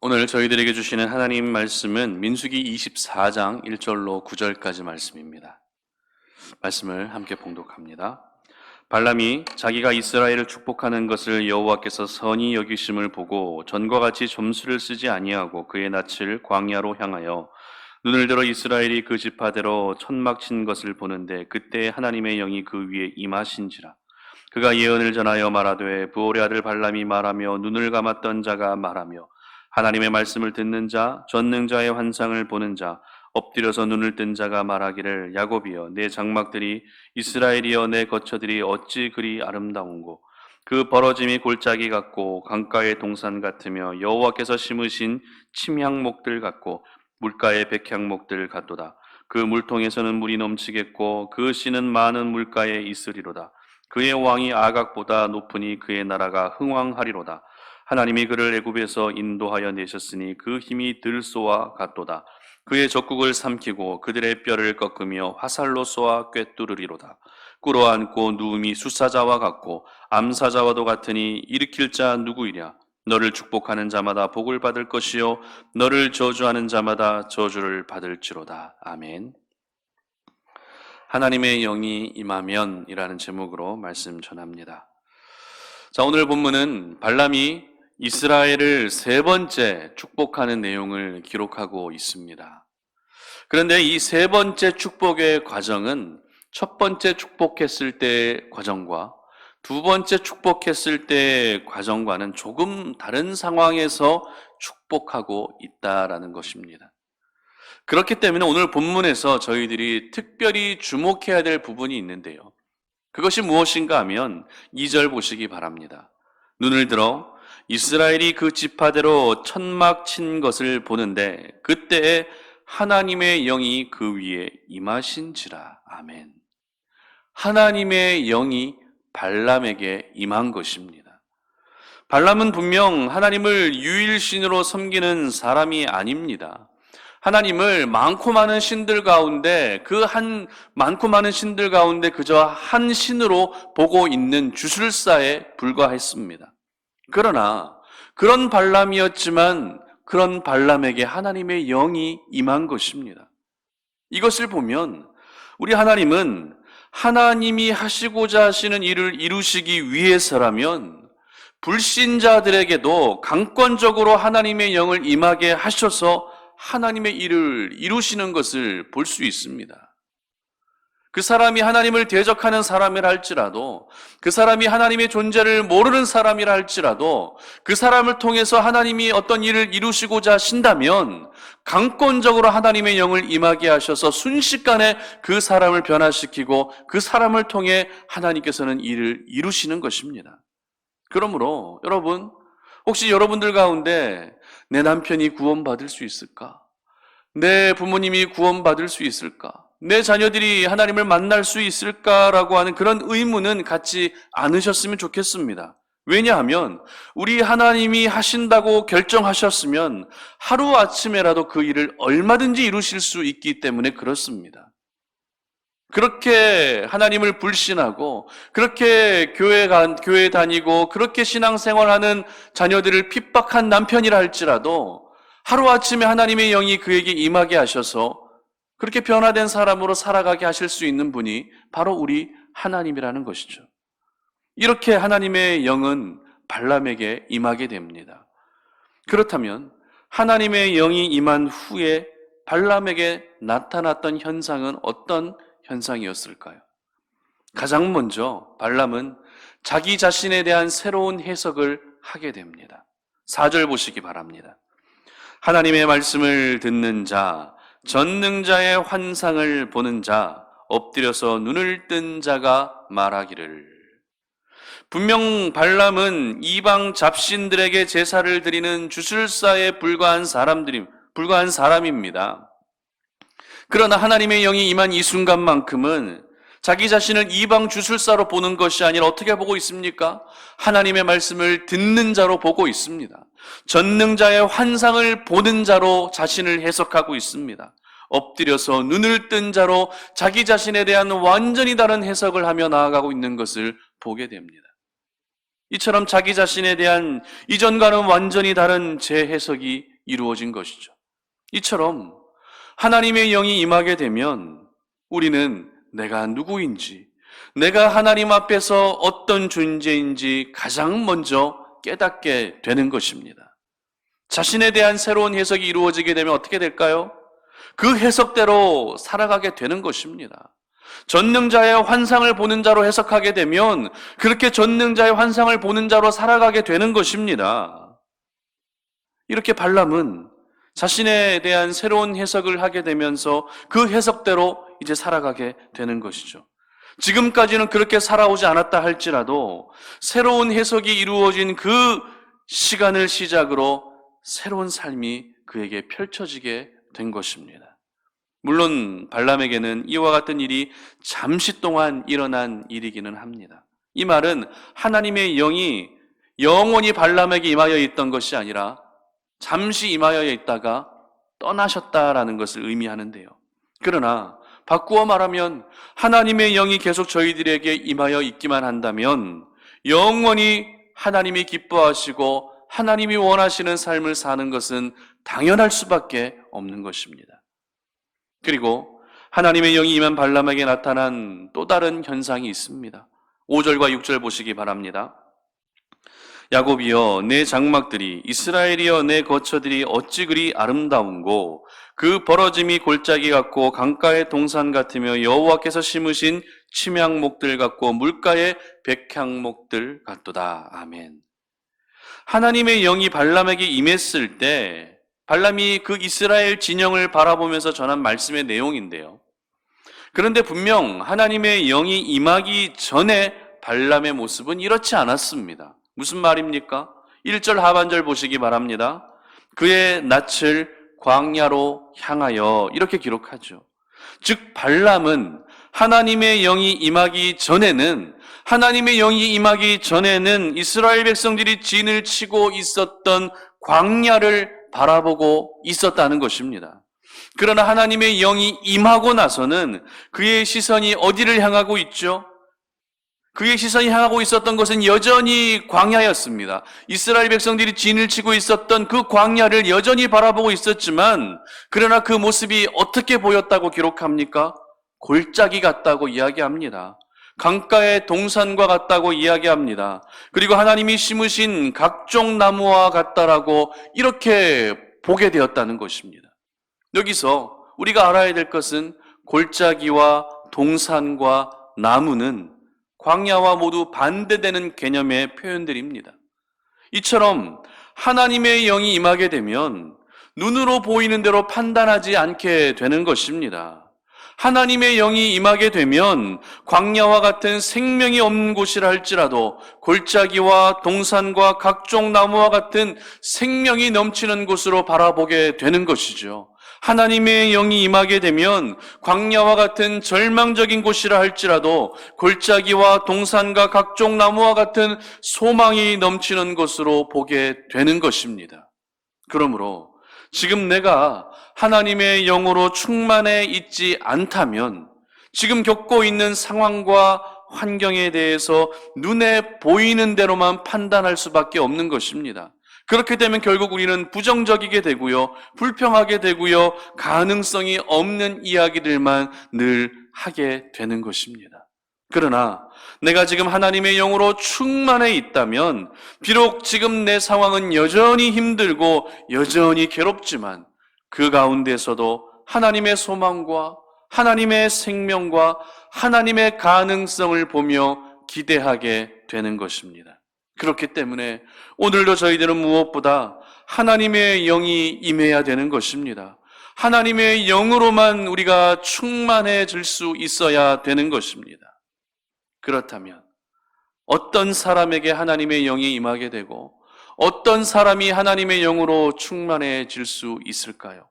오늘 저희들에게 주시는 하나님 말씀은 민수기 24장 1절로 9절까지 말씀입니다. 말씀을 함께 봉독합니다. 발람이 자기가 이스라엘을 축복하는 것을 여호와께서 선히 여기심을 보고 전과 같이 점수를 쓰지 아니하고 그의 낯을 광야로 향하여 눈을 들어 이스라엘이 그 지파대로 천막 친 것을 보는데 그때 하나님의 영이 그 위에 임하신지라. 그가 예언을 전하여 말하되 부올의 아들 발람이 말하며 눈을 감았던 자가 말하며 하나님의 말씀을 듣는 자, 전능자의 환상을 보는 자, 엎드려서 눈을 뜬 자가 말하기를 야곱이여 내 장막들이 이스라엘이여 내 거처들이 어찌 그리 아름다운고 그 벌어짐이 골짜기 같고 강가의 동산 같으며 여호와께서 심으신 침향목들 같고 물가의 백향목들 같도다. 그 물통에서는 물이 넘치겠고 그 씨는 많은 물가에 있으리로다. 그의 왕이 아각보다 높으니 그의 나라가 흥왕하리로다. 하나님이 그를 애굽에서 인도하여 내셨으니 그 힘이 들소와 같도다. 그의 적국을 삼키고 그들의 뼈를 꺾으며 화살로 쏘아 꿰뚫으리로다. 꿇어앉고 누움이 수사자와 같고 암사자와도 같으니 일으킬 자 누구이랴. 너를 축복하는 자마다 복을 받을 것이요 너를 저주하는 자마다 저주를 받을지로다. 아멘. 하나님의 영이 임하면 이라는 제목으로 말씀 전합니다. 자, 오늘 본문은 발람이 이스라엘을 세 번째 축복하는 내용을 기록하고 있습니다. 그런데 이 세 번째 축복의 과정은 첫 번째 축복했을 때의 과정과 두 번째 축복했을 때의 과정과는 조금 다른 상황에서 축복하고 있다라는 것입니다. 그렇기 때문에 오늘 본문에서 저희들이 특별히 주목해야 될 부분이 있는데요. 그것이 무엇인가 하면 2절 보시기 바랍니다. 눈을 들어 이스라엘이 그 지파대로 천막 친 것을 보는데 그때에 하나님의 영이 그 위에 임하신지라. 아멘. 하나님의 영이 발람에게 임한 것입니다. 발람은 분명 하나님을 유일신으로 섬기는 사람이 아닙니다. 하나님을 많고 많은 신들 가운데 많고 많은 신들 가운데 그저 한 신으로 보고 있는 주술사에 불과했습니다. 그러나 그런 발람이었지만 그런 발람에게 하나님의 영이 임한 것입니다. 이것을 보면 우리 하나님은 하나님이 하시고자 하시는 일을 이루시기 위해서라면 불신자들에게도 강권적으로 하나님의 영을 임하게 하셔서 하나님의 일을 이루시는 것을 볼 수 있습니다. 그 사람이 하나님을 대적하는 사람이라 할지라도, 그 사람이 하나님의 존재를 모르는 사람이라 할지라도, 그 사람을 통해서 하나님이 어떤 일을 이루시고자 하신다면 강권적으로 하나님의 영을 임하게 하셔서 순식간에 그 사람을 변화시키고 그 사람을 통해 하나님께서는 일을 이루시는 것입니다. 그러므로 여러분, 혹시 여러분들 가운데 내 남편이 구원받을 수 있을까? 내 부모님이 구원받을 수 있을까? 내 자녀들이 하나님을 만날 수 있을까라고 하는 그런 의문은 갖지 않으셨으면 좋겠습니다. 왜냐하면 우리 하나님이 하신다고 결정하셨으면 하루아침에라도 그 일을 얼마든지 이루실 수 있기 때문에 그렇습니다. 그렇게 하나님을 불신하고 그렇게 교회 다니고 그렇게 신앙생활하는 자녀들을 핍박한 남편이라 할지라도 하루아침에 하나님의 영이 그에게 임하게 하셔서 그렇게 변화된 사람으로 살아가게 하실 수 있는 분이 바로 우리 하나님이라는 것이죠. 이렇게 하나님의 영은 발람에게 임하게 됩니다. 그렇다면 하나님의 영이 임한 후에 발람에게 나타났던 현상은 어떤 현상이었을까요? 가장 먼저 발람은 자기 자신에 대한 새로운 해석을 하게 됩니다. 4절 보시기 바랍니다. 하나님의 말씀을 듣는 자, 전능자의 환상을 보는 자, 엎드려서 눈을 뜬 자가 말하기를. 분명 발람은 이방 잡신들에게 제사를 드리는 주술사에 불과한 사람입니다. 그러나 하나님의 영이 임한 이 순간만큼은 자기 자신을 이방 주술사로 보는 것이 아니라 어떻게 보고 있습니까? 하나님의 말씀을 듣는 자로 보고 있습니다. 전능자의 환상을 보는 자로 자신을 해석하고 있습니다. 엎드려서 눈을 뜬 자로 자기 자신에 대한 완전히 다른 해석을 하며 나아가고 있는 것을 보게 됩니다. 이처럼 자기 자신에 대한 이전과는 완전히 다른 재해석이 이루어진 것이죠. 이처럼 하나님의 영이 임하게 되면 우리는 내가 누구인지, 내가 하나님 앞에서 어떤 존재인지 가장 먼저 깨닫게 되는 것입니다. 자신에 대한 새로운 해석이 이루어지게 되면 어떻게 될까요? 그 해석대로 살아가게 되는 것입니다. 전능자의 환상을 보는 자로 해석하게 되면 그렇게 전능자의 환상을 보는 자로 살아가게 되는 것입니다. 이렇게 발람은 자신에 대한 새로운 해석을 하게 되면서 그 해석대로 이제 살아가게 되는 것이죠. 지금까지는 그렇게 살아오지 않았다 할지라도 새로운 해석이 이루어진 그 시간을 시작으로 새로운 삶이 그에게 펼쳐지게 된 것입니다. 물론 발람에게는 이와 같은 일이 잠시 동안 일어난 일이기는 합니다. 이 말은 하나님의 영이 영원히 발람에게 임하여 있던 것이 아니라 잠시 임하여 있다가 떠나셨다라는 것을 의미하는데요. 그러나 바꾸어 말하면 하나님의 영이 계속 저희들에게 임하여 있기만 한다면 영원히 하나님이 기뻐하시고 하나님이 원하시는 삶을 사는 것은 당연할 수밖에 없는 것입니다. 그리고 하나님의 영이 임한 발람에게 나타난 또 다른 현상이 있습니다. 5절과 6절 보시기 바랍니다. 야곱이여 내 장막들이, 이스라엘이여 내 거처들이 어찌 그리 아름다운고 그 벌어짐이 골짜기 같고 강가의 동산 같으며 여호와께서 심으신 침향목들 같고 물가의 백향목들 같도다. 아멘. 하나님의 영이 발람에게 임했을 때 발람이 그 이스라엘 진영을 바라보면서 전한 말씀의 내용인데요. 그런데 분명 하나님의 영이 임하기 전에 발람의 모습은 이렇지 않았습니다. 무슨 말입니까? 1절 하반절 보시기 바랍니다. 그의 낯을 광야로 향하여 이렇게 기록하죠. 즉 발람은 하나님의 영이 임하기 전에는 이스라엘 백성들이 진을 치고 있었던 광야를 바라보고 있었다는 것입니다. 그러나 하나님의 영이 임하고 나서는 그의 시선이 어디를 향하고 있죠? 그의 시선이 향하고 있었던 것은 여전히 광야였습니다. 이스라엘 백성들이 진을 치고 있었던 그 광야를 여전히 바라보고 있었지만 그러나 그 모습이 어떻게 보였다고 기록합니까? 골짜기 같다고 이야기합니다. 강가의 동산과 같다고 이야기합니다. 그리고 하나님이 심으신 각종 나무와 같다라고 이렇게 보게 되었다는 것입니다. 여기서 우리가 알아야 될 것은 골짜기와 동산과 나무는 광야와 모두 반대되는 개념의 표현들입니다. 이처럼 하나님의 영이 임하게 되면 눈으로 보이는 대로 판단하지 않게 되는 것입니다. 하나님의 영이 임하게 되면 광야와 같은 생명이 없는 곳이라 할지라도 골짜기와 동산과 각종 나무와 같은 생명이 넘치는 곳으로 바라보게 되는 것이죠. 하나님의 영이 임하게 되면 광야와 같은 절망적인 곳이라 할지라도 골짜기와 동산과 각종 나무와 같은 소망이 넘치는 곳으로 보게 되는 것입니다. 그러므로 지금 내가 하나님의 영으로 충만해 있지 않다면 지금 겪고 있는 상황과 환경에 대해서 눈에 보이는 대로만 판단할 수밖에 없는 것입니다. 그렇게 되면 결국 우리는 부정적이게 되고요, 불평하게 되고요, 가능성이 없는 이야기들만 늘 하게 되는 것입니다. 그러나 내가 지금 하나님의 영으로 충만해 있다면 비록 지금 내 상황은 여전히 힘들고 여전히 괴롭지만 그 가운데서도 하나님의 소망과 하나님의 생명과 하나님의 가능성을 보며 기대하게 되는 것입니다. 그렇기 때문에 오늘도 저희들은 무엇보다 하나님의 영이 임해야 되는 것입니다. 하나님의 영으로만 우리가 충만해질 수 있어야 되는 것입니다. 그렇다면 어떤 사람에게 하나님의 영이 임하게 되고 어떤 사람이 하나님의 영으로 충만해질 수 있을까요?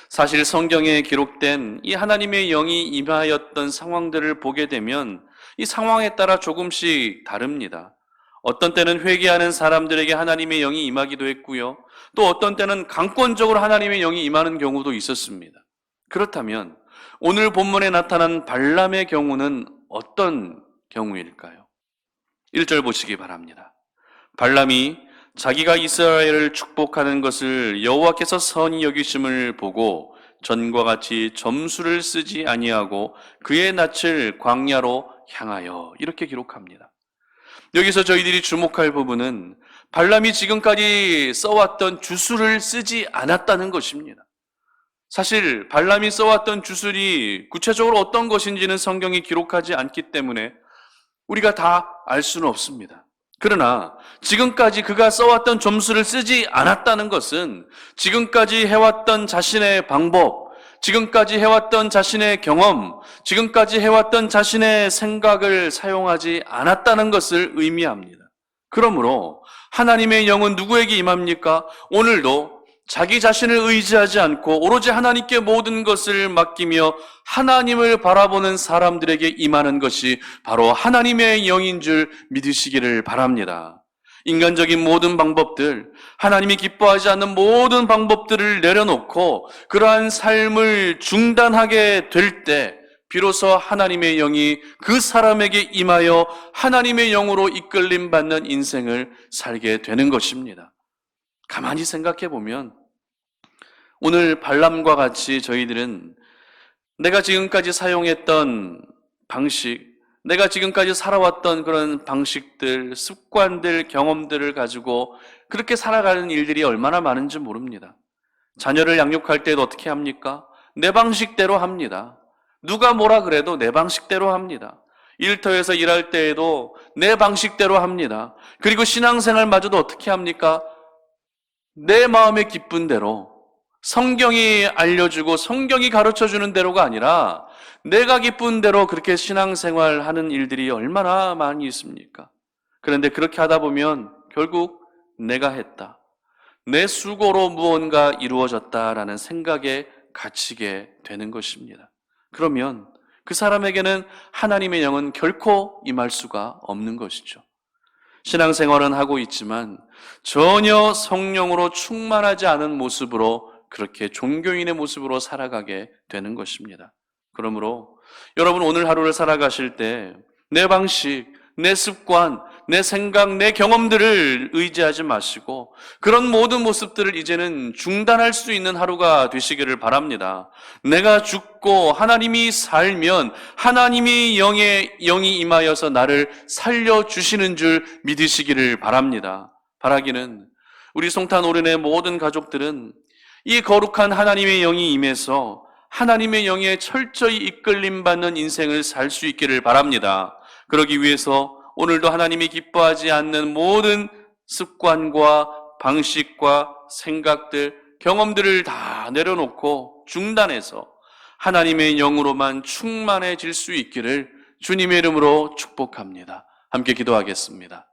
사실 성경에 기록된 이 하나님의 영이 임하였던 상황들을 보게 되면 이 상황에 따라 조금씩 다릅니다. 어떤 때는 회개하는 사람들에게 하나님의 영이 임하기도 했고요. 또 어떤 때는 강권적으로 하나님의 영이 임하는 경우도 있었습니다. 그렇다면 오늘 본문에 나타난 발람의 경우는 어떤 경우일까요? 1절 보시기 바랍니다. 발람이 자기가 이스라엘을 축복하는 것을 여호와께서 선히 여기심을 보고 전과 같이 점수를 쓰지 아니하고 그의 낯을 광야로 향하여, 이렇게 기록합니다. 여기서 저희들이 주목할 부분은 발람이 지금까지 써왔던 주술을 쓰지 않았다는 것입니다. 사실 발람이 써왔던 주술이 구체적으로 어떤 것인지는 성경이 기록하지 않기 때문에 우리가 다 알 수는 없습니다. 그러나 지금까지 그가 써왔던 점수를 쓰지 않았다는 것은 지금까지 해왔던 자신의 방법, 지금까지 해왔던 자신의 경험, 지금까지 해왔던 자신의 생각을 사용하지 않았다는 것을 의미합니다. 그러므로 하나님의 영은 누구에게 임합니까? 오늘도 자기 자신을 의지하지 않고 오로지 하나님께 모든 것을 맡기며 하나님을 바라보는 사람들에게 임하는 것이 바로 하나님의 영인 줄 믿으시기를 바랍니다. 인간적인 모든 방법들, 하나님이 기뻐하지 않는 모든 방법들을 내려놓고 그러한 삶을 중단하게 될 때 비로소 하나님의 영이 그 사람에게 임하여 하나님의 영으로 이끌림 받는 인생을 살게 되는 것입니다. 가만히 생각해 보면 오늘 발람과 같이 저희들은 내가 지금까지 사용했던 방식, 내가 지금까지 살아왔던 그런 방식들, 습관들, 경험들을 가지고 그렇게 살아가는 일들이 얼마나 많은지 모릅니다. 자녀를 양육할 때도 어떻게 합니까? 내 방식대로 합니다. 누가 뭐라 그래도 내 방식대로 합니다. 일터에서 일할 때에도 내 방식대로 합니다. 그리고 신앙생활마저도 어떻게 합니까? 내 마음에 기쁜 대로, 성경이 알려주고 성경이 가르쳐주는 대로가 아니라 내가 기쁜 대로 그렇게 신앙생활하는 일들이 얼마나 많이 있습니까? 그런데 그렇게 하다 보면 결국 내가 했다, 내 수고로 무언가 이루어졌다라는 생각에 갇히게 되는 것입니다. 그러면 그 사람에게는 하나님의 영은 결코 임할 수가 없는 것이죠. 신앙생활은 하고 있지만 전혀 성령으로 충만하지 않은 모습으로 그렇게 종교인의 모습으로 살아가게 되는 것입니다. 그러므로 여러분 오늘 하루를 살아가실 때 내 방식, 내 습관, 내 생각, 내 경험들을 의지하지 마시고 그런 모든 모습들을 이제는 중단할 수 있는 하루가 되시기를 바랍니다. 내가 죽고 하나님이 살면 하나님이 영이 임하여서 나를 살려주시는 줄 믿으시기를 바랍니다. 바라기는 우리 송탄 오륜의 모든 가족들은 이 거룩한 하나님의 영이 임해서 하나님의 영에 철저히 이끌림받는 인생을 살 수 있기를 바랍니다. 그러기 위해서 오늘도 하나님이 기뻐하지 않는 모든 습관과 방식과 생각들, 경험들을 다 내려놓고 중단해서 하나님의 영으로만 충만해질 수 있기를 주님의 이름으로 축복합니다. 함께 기도하겠습니다.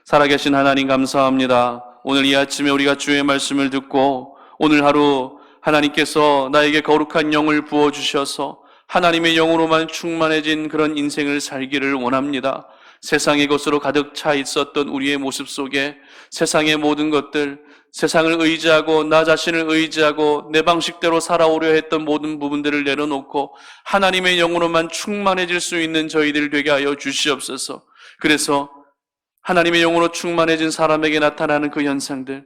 살아계신 하나님 감사합니다. 오늘 이 아침에 우리가 주의 말씀을 듣고 오늘 하루 하나님께서 나에게 거룩한 영을 부어주셔서 하나님의 영으로만 충만해진 그런 인생을 살기를 원합니다. 세상의 것으로 가득 차 있었던 우리의 모습 속에 세상의 모든 것들, 세상을 의지하고 나 자신을 의지하고 내 방식대로 살아오려 했던 모든 부분들을 내려놓고 하나님의 영으로만 충만해질 수 있는 저희들 되게 하여 주시옵소서. 그래서 하나님의 영으로 충만해진 사람에게 나타나는 그 현상들,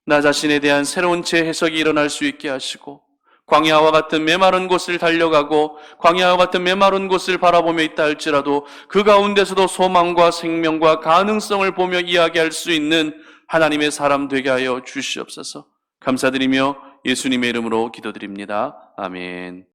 나 자신에 대한 새로운 재해석이 일어날 수 있게 하시고 광야와 같은 메마른 곳을 달려가고 광야와 같은 메마른 곳을 바라보며 있다 할지라도 그 가운데서도 소망과 생명과 가능성을 보며 이야기할 수 있는 하나님의 사람 되게 하여 주시옵소서. 감사드리며 예수님의 이름으로 기도드립니다. 아멘.